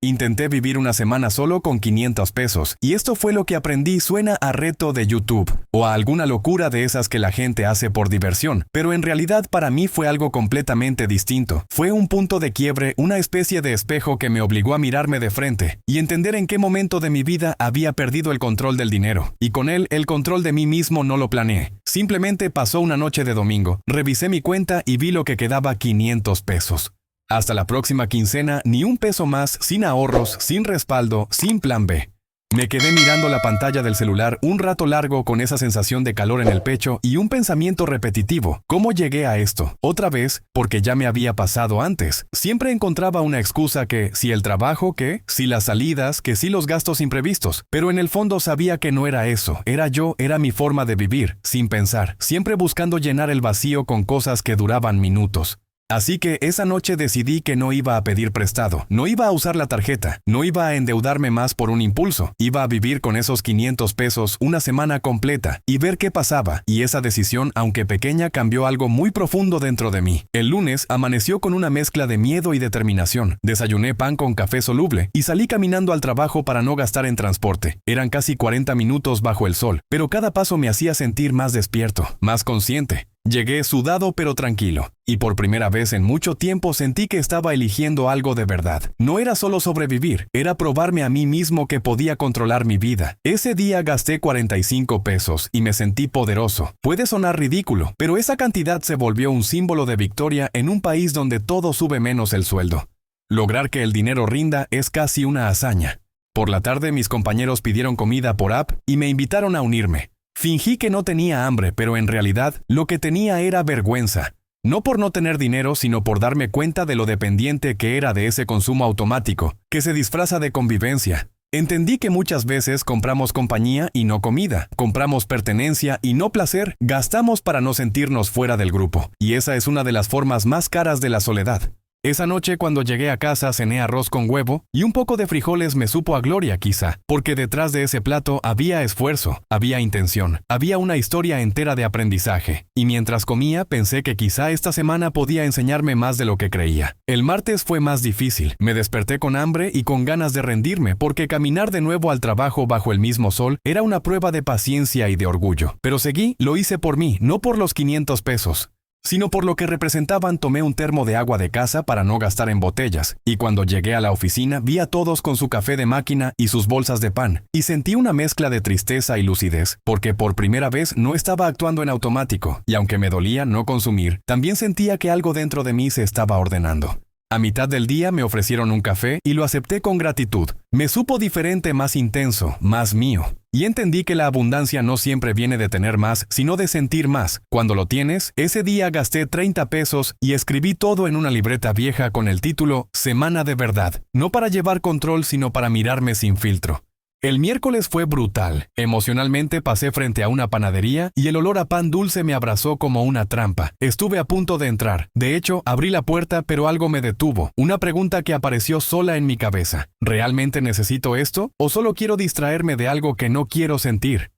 Intenté vivir una semana solo con 500 pesos, y esto fue lo que aprendí. Suena a reto de YouTube, o a alguna locura de esas que la gente hace por diversión, pero en realidad para mí fue algo completamente distinto. Fue un punto de quiebre, una especie de espejo que me obligó a mirarme de frente, y entender en qué momento de mi vida había perdido el control del dinero, y con él el control de mí mismo. No lo planeé. Simplemente pasó una noche de domingo, revisé mi cuenta y vi lo que quedaba: 500 pesos. Hasta la próxima quincena, ni un peso más, sin ahorros, sin respaldo, sin plan B. Me quedé mirando la pantalla del celular un rato largo con esa sensación de calor en el pecho y un pensamiento repetitivo. ¿Cómo llegué a esto? Otra vez, porque ya me había pasado antes. Siempre encontraba una excusa: que si el trabajo, que si las salidas, que si los gastos imprevistos. Pero en el fondo sabía que no era eso. Era yo, era mi forma de vivir, sin pensar, siempre buscando llenar el vacío con cosas que duraban minutos. Así que esa noche decidí que no iba a pedir prestado, no iba a usar la tarjeta, no iba a endeudarme más por un impulso. Iba a vivir con esos 500 pesos una semana completa y ver qué pasaba. Y esa decisión, aunque pequeña, cambió algo muy profundo dentro de mí. El lunes amaneció con una mezcla de miedo y determinación. Desayuné pan con café soluble y salí caminando al trabajo para no gastar en transporte. Eran casi 40 minutos bajo el sol, pero cada paso me hacía sentir más despierto, más consciente. Llegué sudado pero tranquilo, y por primera vez en mucho tiempo sentí que estaba eligiendo algo de verdad. No era solo sobrevivir, era probarme a mí mismo que podía controlar mi vida. Ese día gasté 45 pesos y me sentí poderoso. Puede sonar ridículo, pero esa cantidad se volvió un símbolo de victoria en un país donde todo sube menos el sueldo. Lograr que el dinero rinda es casi una hazaña. Por la tarde mis compañeros pidieron comida por app y me invitaron a unirme. Fingí que no tenía hambre, pero en realidad lo que tenía era vergüenza. No por no tener dinero, sino por darme cuenta de lo dependiente que era de ese consumo automático, que se disfraza de convivencia. Entendí que muchas veces compramos compañía y no comida, compramos pertenencia y no placer, gastamos para no sentirnos fuera del grupo. Y esa es una de las formas más caras de la soledad. Esa noche, cuando llegué a casa, cené arroz con huevo y un poco de frijoles. Me supo a gloria, quizá, porque detrás de ese plato había esfuerzo, había intención, había una historia entera de aprendizaje. Y mientras comía, pensé que quizá esta semana podía enseñarme más de lo que creía. El martes fue más difícil. Me desperté con hambre y con ganas de rendirme, porque caminar de nuevo al trabajo bajo el mismo sol era una prueba de paciencia y de orgullo. Pero seguí, lo hice por mí, no por los 500 pesos. Sino por lo que representaban. Tomé un termo de agua de casa para no gastar en botellas, y cuando llegué a la oficina vi a todos con su café de máquina y sus bolsas de pan, y sentí una mezcla de tristeza y lucidez, porque por primera vez no estaba actuando en automático, y aunque me dolía no consumir, también sentía que algo dentro de mí se estaba ordenando. A mitad del día me ofrecieron un café y lo acepté con gratitud. Me supo diferente, más intenso, más mío. Y entendí que la abundancia no siempre viene de tener más, sino de sentir más. Cuando lo tienes, ese día gasté 30 pesos y escribí todo en una libreta vieja con el título Semana de Verdad. No para llevar control, sino para mirarme sin filtro. El miércoles fue brutal. Emocionalmente pasé frente a una panadería y el olor a pan dulce me abrazó como una trampa. Estuve a punto de entrar. De hecho, abrí la puerta, pero algo me detuvo. Una pregunta que apareció sola en mi cabeza. ¿Realmente necesito esto? ¿O solo quiero distraerme de algo que no quiero sentir?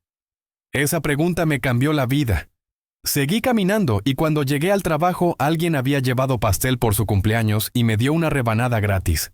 Esa pregunta me cambió la vida. Seguí caminando y cuando llegué al trabajo, alguien había llevado pastel por su cumpleaños y me dio una rebanada gratis.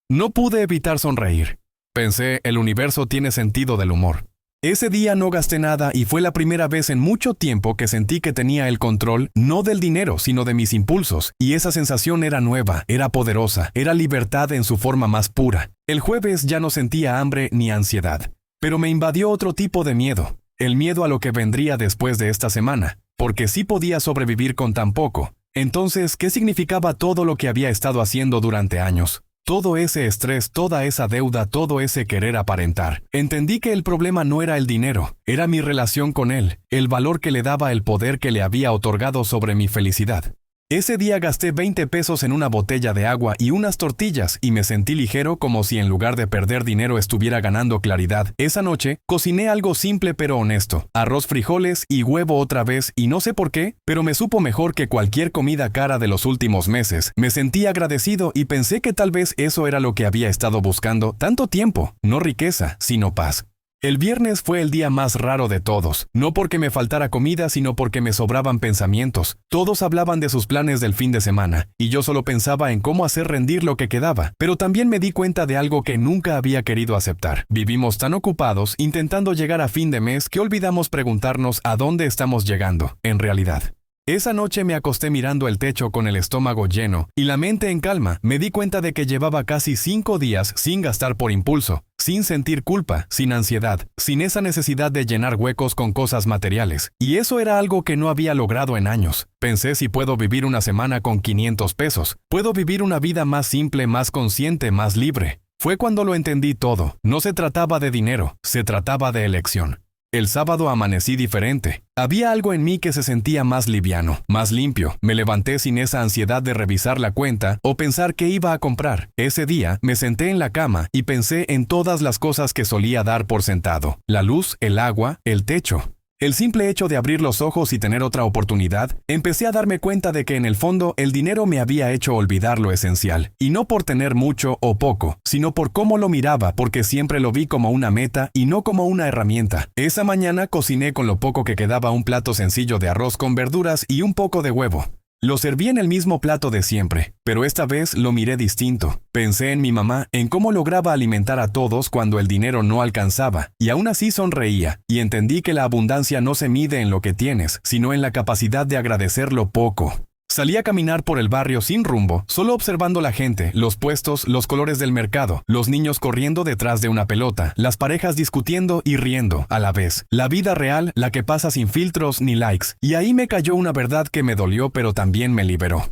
No pude evitar sonreír. Pensé, el universo tiene sentido del humor. Ese día no gasté nada y fue la primera vez en mucho tiempo que sentí que tenía el control, no del dinero, sino de mis impulsos. Y esa sensación era nueva, era poderosa, era libertad en su forma más pura. El jueves ya no sentía hambre ni ansiedad. Pero me invadió otro tipo de miedo. El miedo a lo que vendría después de esta semana. Porque sí podía sobrevivir con tan poco. Entonces, ¿qué significaba todo lo que había estado haciendo durante años? Todo ese estrés, toda esa deuda, todo ese querer aparentar. Entendí que el problema no era el dinero, era mi relación con él, el valor que le daba, el poder que le había otorgado sobre mi felicidad. Ese día gasté 20 pesos en una botella de agua y unas tortillas y me sentí ligero, como si en lugar de perder dinero estuviera ganando claridad. Esa noche cociné algo simple pero honesto, arroz, frijoles y huevo otra vez, y no sé por qué, pero me supo mejor que cualquier comida cara de los últimos meses. Me sentí agradecido y pensé que tal vez eso era lo que había estado buscando tanto tiempo, no riqueza, sino paz. El viernes fue el día más raro de todos, no porque me faltara comida, sino porque me sobraban pensamientos. Todos hablaban de sus planes del fin de semana, y yo solo pensaba en cómo hacer rendir lo que quedaba. Pero también me di cuenta de algo que nunca había querido aceptar. Vivimos tan ocupados intentando llegar a fin de mes que olvidamos preguntarnos a dónde estamos llegando, en realidad. Esa noche me acosté mirando el techo con el estómago lleno y la mente en calma. Me di cuenta de que llevaba casi 5 días sin gastar por impulso, sin sentir culpa, sin ansiedad, sin esa necesidad de llenar huecos con cosas materiales. Y eso era algo que no había logrado en años. Pensé, si puedo vivir una semana con 500 pesos, puedo vivir una vida más simple, más consciente, más libre. Fue cuando lo entendí todo. No se trataba de dinero, se trataba de elección. El sábado amanecí diferente. Había algo en mí que se sentía más liviano, más limpio. Me levanté sin esa ansiedad de revisar la cuenta o pensar qué iba a comprar. Ese día me senté en la cama y pensé en todas las cosas que solía dar por sentado: la luz, el agua, el techo. El simple hecho de abrir los ojos y tener otra oportunidad, empecé a darme cuenta de que en el fondo el dinero me había hecho olvidar lo esencial. Y no por tener mucho o poco, sino por cómo lo miraba, porque siempre lo vi como una meta y no como una herramienta. Esa mañana cociné con lo poco que quedaba un plato sencillo de arroz con verduras y un poco de huevo. Lo serví en el mismo plato de siempre, pero esta vez lo miré distinto. Pensé en mi mamá, en cómo lograba alimentar a todos cuando el dinero no alcanzaba, y aún así sonreía, y entendí que la abundancia no se mide en lo que tienes, sino en la capacidad de agradecer lo poco. Salí a caminar por el barrio sin rumbo, solo observando la gente, los puestos, los colores del mercado, los niños corriendo detrás de una pelota, las parejas discutiendo y riendo a la vez. La vida real, la que pasa sin filtros ni likes. Y ahí me cayó una verdad que me dolió, pero también me liberó.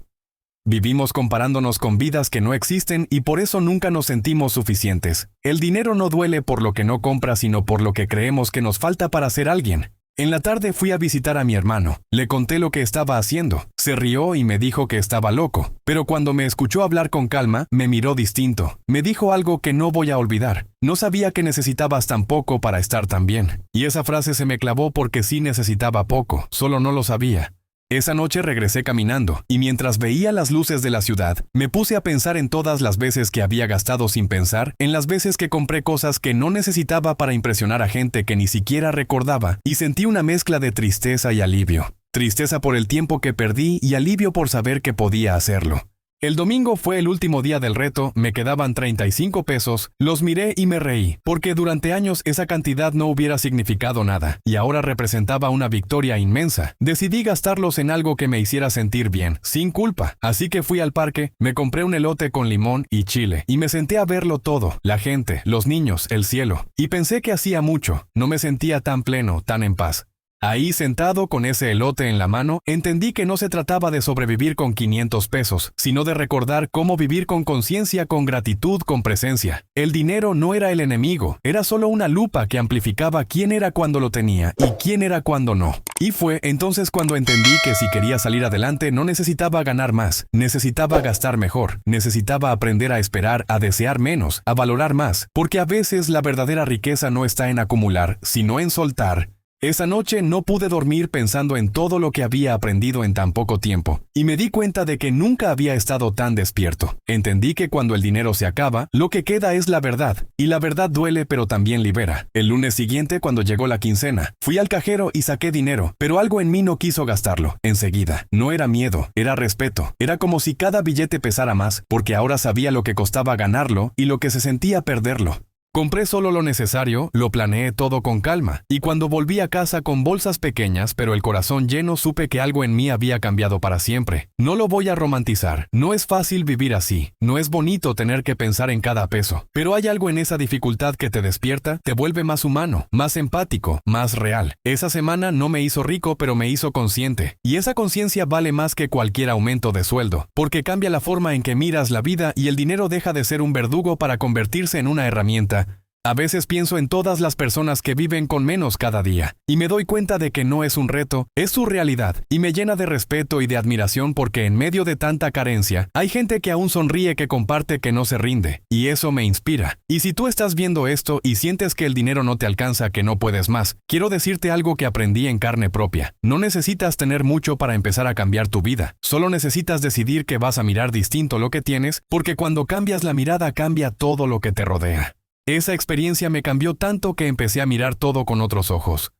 Vivimos comparándonos con vidas que no existen y por eso nunca nos sentimos suficientes. El dinero no duele por lo que no compra, sino por lo que creemos que nos falta para ser alguien. En la tarde fui a visitar a mi hermano. Le conté lo que estaba haciendo. Se rió y me dijo que estaba loco. Pero cuando me escuchó hablar con calma, me miró distinto. Me dijo algo que no voy a olvidar. No sabía que necesitabas tan poco para estar tan bien. Y esa frase se me clavó porque sí necesitaba poco, solo no lo sabía. Esa noche regresé caminando, y mientras veía las luces de la ciudad, me puse a pensar en todas las veces que había gastado sin pensar, en las veces que compré cosas que no necesitaba para impresionar a gente que ni siquiera recordaba, y sentí una mezcla de tristeza y alivio. Tristeza por el tiempo que perdí y alivio por saber que podía hacerlo. El domingo fue el último día del reto, me quedaban 35 pesos, los miré y me reí, porque durante años esa cantidad no hubiera significado nada, y ahora representaba una victoria inmensa. Decidí gastarlos en algo que me hiciera sentir bien, sin culpa. Así que fui al parque, me compré un elote con limón y chile, y me senté a verlo todo, la gente, los niños, el cielo. Y pensé que hacía mucho, no me sentía tan pleno, tan en paz. Ahí sentado con ese elote en la mano, entendí que no se trataba de sobrevivir con 500 pesos, sino de recordar cómo vivir con conciencia, con gratitud, con presencia. El dinero no era el enemigo, era solo una lupa que amplificaba quién era cuando lo tenía y quién era cuando no. Y fue entonces cuando entendí que si quería salir adelante no necesitaba ganar más, necesitaba gastar mejor, necesitaba aprender a esperar, a desear menos, a valorar más, porque a veces la verdadera riqueza no está en acumular, sino en soltar. Esa noche no pude dormir pensando en todo lo que había aprendido en tan poco tiempo, y me di cuenta de que nunca había estado tan despierto. Entendí que cuando el dinero se acaba, lo que queda es la verdad, y la verdad duele pero también libera. El lunes siguiente, cuando llegó la quincena, fui al cajero y saqué dinero, pero algo en mí no quiso gastarlo. Enseguida, no era miedo, era respeto. Era como si cada billete pesara más, porque ahora sabía lo que costaba ganarlo y lo que se sentía perderlo. Compré solo lo necesario, lo planeé todo con calma, y cuando volví a casa con bolsas pequeñas pero el corazón lleno, supe que algo en mí había cambiado para siempre. No lo voy a romantizar, no es fácil vivir así, no es bonito tener que pensar en cada peso, pero hay algo en esa dificultad que te despierta, te vuelve más humano, más empático, más real. Esa semana no me hizo rico, pero me hizo consciente, y esa conciencia vale más que cualquier aumento de sueldo, porque cambia la forma en que miras la vida y el dinero deja de ser un verdugo para convertirse en una herramienta. A veces pienso en todas las personas que viven con menos cada día, y me doy cuenta de que no es un reto, es su realidad, y me llena de respeto y de admiración porque en medio de tanta carencia, hay gente que aún sonríe, que comparte, que no se rinde, y eso me inspira. Y si tú estás viendo esto y sientes que el dinero no te alcanza, que no puedes más, quiero decirte algo que aprendí en carne propia. No necesitas tener mucho para empezar a cambiar tu vida, solo necesitas decidir que vas a mirar distinto lo que tienes, porque cuando cambias la mirada cambia todo lo que te rodea. Esa experiencia me cambió tanto que empecé a mirar todo con otros ojos.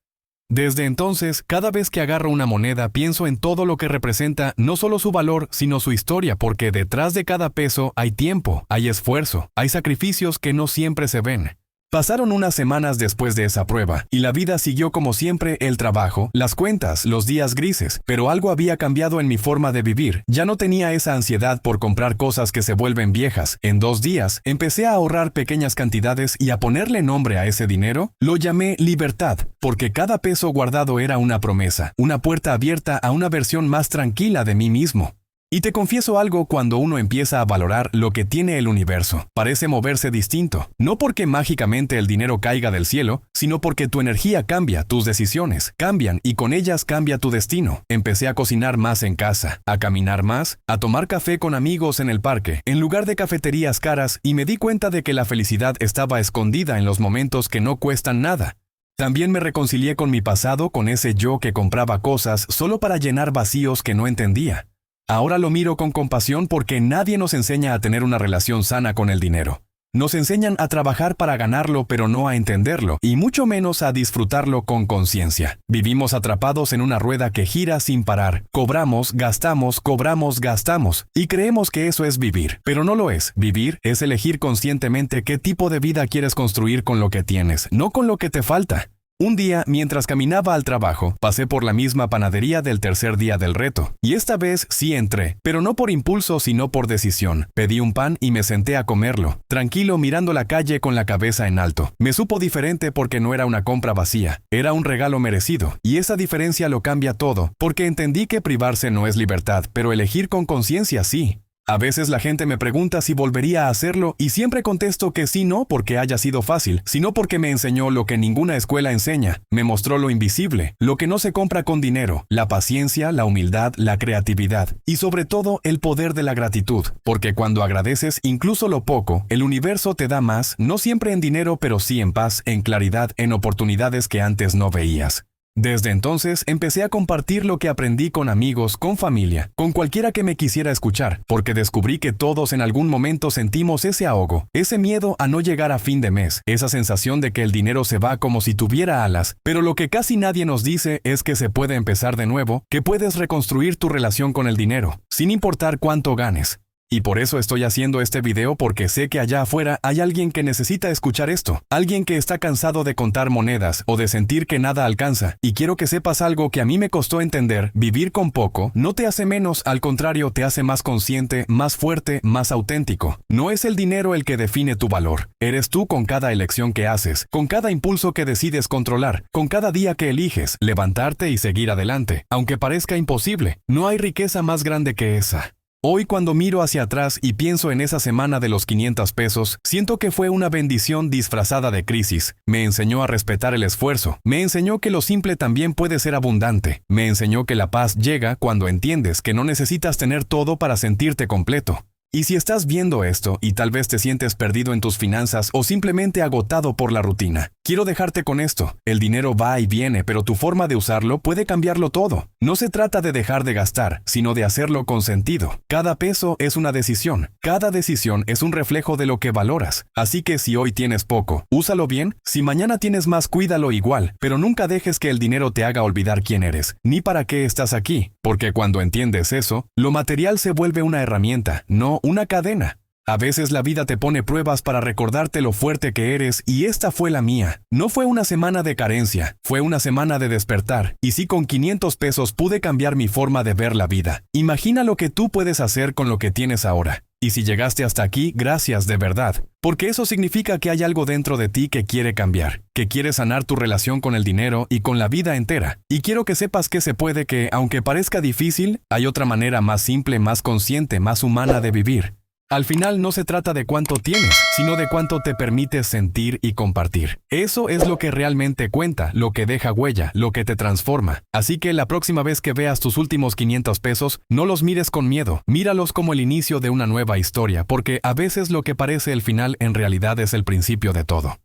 Desde entonces, cada vez que agarro una moneda pienso en todo lo que representa, no solo su valor, sino su historia, porque detrás de cada peso hay tiempo, hay esfuerzo, hay sacrificios que no siempre se ven. Pasaron unas semanas después de esa prueba, y la vida siguió como siempre: el trabajo, las cuentas, los días grises, pero algo había cambiado en mi forma de vivir. Ya no tenía esa ansiedad por comprar cosas que se vuelven viejas. En 2 días, empecé a ahorrar pequeñas cantidades y a ponerle nombre a ese dinero. Lo llamé libertad, porque cada peso guardado era una promesa, una puerta abierta a una versión más tranquila de mí mismo. Y te confieso algo: cuando uno empieza a valorar lo que tiene el universo, parece moverse distinto. No porque mágicamente el dinero caiga del cielo, sino porque tu energía cambia, tus decisiones cambian y con ellas cambia tu destino. Empecé a cocinar más en casa, a caminar más, a tomar café con amigos en el parque, en lugar de cafeterías caras, y me di cuenta de que la felicidad estaba escondida en los momentos que no cuestan nada. También me reconcilié con mi pasado, con ese yo que compraba cosas solo para llenar vacíos que no entendía. Ahora lo miro con compasión porque nadie nos enseña a tener una relación sana con el dinero. Nos enseñan a trabajar para ganarlo, pero no a entenderlo, y mucho menos a disfrutarlo con conciencia. Vivimos atrapados en una rueda que gira sin parar. Cobramos, gastamos, y creemos que eso es vivir. Pero no lo es. Vivir es elegir conscientemente qué tipo de vida quieres construir con lo que tienes, no con lo que te falta. Un día, mientras caminaba al trabajo, pasé por la misma panadería del tercer día del reto. Y esta vez sí entré, pero no por impulso sino por decisión. Pedí un pan y me senté a comerlo, tranquilo, mirando la calle con la cabeza en alto. Me supo diferente porque no era una compra vacía, era un regalo merecido. Y esa diferencia lo cambia todo, porque entendí que privarse no es libertad, pero elegir con conciencia sí. A veces la gente me pregunta si volvería a hacerlo y siempre contesto que sí, no porque haya sido fácil, sino porque me enseñó lo que ninguna escuela enseña. Me mostró lo invisible, lo que no se compra con dinero, la paciencia, la humildad, la creatividad y sobre todo el poder de la gratitud, porque cuando agradeces incluso lo poco, el universo te da más, no siempre en dinero, pero sí en paz, en claridad, en oportunidades que antes no veías. Desde entonces empecé a compartir lo que aprendí con amigos, con familia, con cualquiera que me quisiera escuchar, porque descubrí que todos en algún momento sentimos ese ahogo, ese miedo a no llegar a fin de mes, esa sensación de que el dinero se va como si tuviera alas, pero lo que casi nadie nos dice es que se puede empezar de nuevo, que puedes reconstruir tu relación con el dinero, sin importar cuánto ganes. Y por eso estoy haciendo este video, porque sé que allá afuera hay alguien que necesita escuchar esto, alguien que está cansado de contar monedas o de sentir que nada alcanza. Y quiero que sepas algo que a mí me costó entender: vivir con poco no te hace menos, al contrario, te hace más consciente, más fuerte, más auténtico. No es el dinero el que define tu valor, eres tú con cada elección que haces, con cada impulso que decides controlar, con cada día que eliges levantarte y seguir adelante, aunque parezca imposible. No hay riqueza más grande que esa. Hoy, cuando miro hacia atrás y pienso en esa semana de los 500 pesos, siento que fue una bendición disfrazada de crisis. Me enseñó a respetar el esfuerzo, me enseñó que lo simple también puede ser abundante, me enseñó que la paz llega cuando entiendes que no necesitas tener todo para sentirte completo. Y si estás viendo esto y tal vez te sientes perdido en tus finanzas o simplemente agotado por la rutina, quiero dejarte con esto: el dinero va y viene, pero tu forma de usarlo puede cambiarlo todo. No se trata de dejar de gastar, sino de hacerlo con sentido. Cada peso es una decisión, cada decisión es un reflejo de lo que valoras. Así que si hoy tienes poco, úsalo bien. Si mañana tienes más, cuídalo igual, pero nunca dejes que el dinero te haga olvidar quién eres, ni para qué estás aquí, porque cuando entiendes eso, lo material se vuelve una herramienta, no una cadena. A veces la vida te pone pruebas para recordarte lo fuerte que eres, y esta fue la mía. No fue una semana de carencia, fue una semana de despertar. Y sí, con 500 pesos pude cambiar mi forma de ver la vida. Imagina lo que tú puedes hacer con lo que tienes ahora. Y si llegaste hasta aquí, gracias de verdad, porque eso significa que hay algo dentro de ti que quiere cambiar, que quiere sanar tu relación con el dinero y con la vida entera. Y quiero que sepas que se puede, que, aunque parezca difícil, hay otra manera más simple, más consciente, más humana de vivir. Al final no se trata de cuánto tienes, sino de cuánto te permites sentir y compartir. Eso es lo que realmente cuenta, lo que deja huella, lo que te transforma. Así que la próxima vez que veas tus últimos 500 pesos, no los mires con miedo, míralos como el inicio de una nueva historia, porque a veces lo que parece el final en realidad es el principio de todo.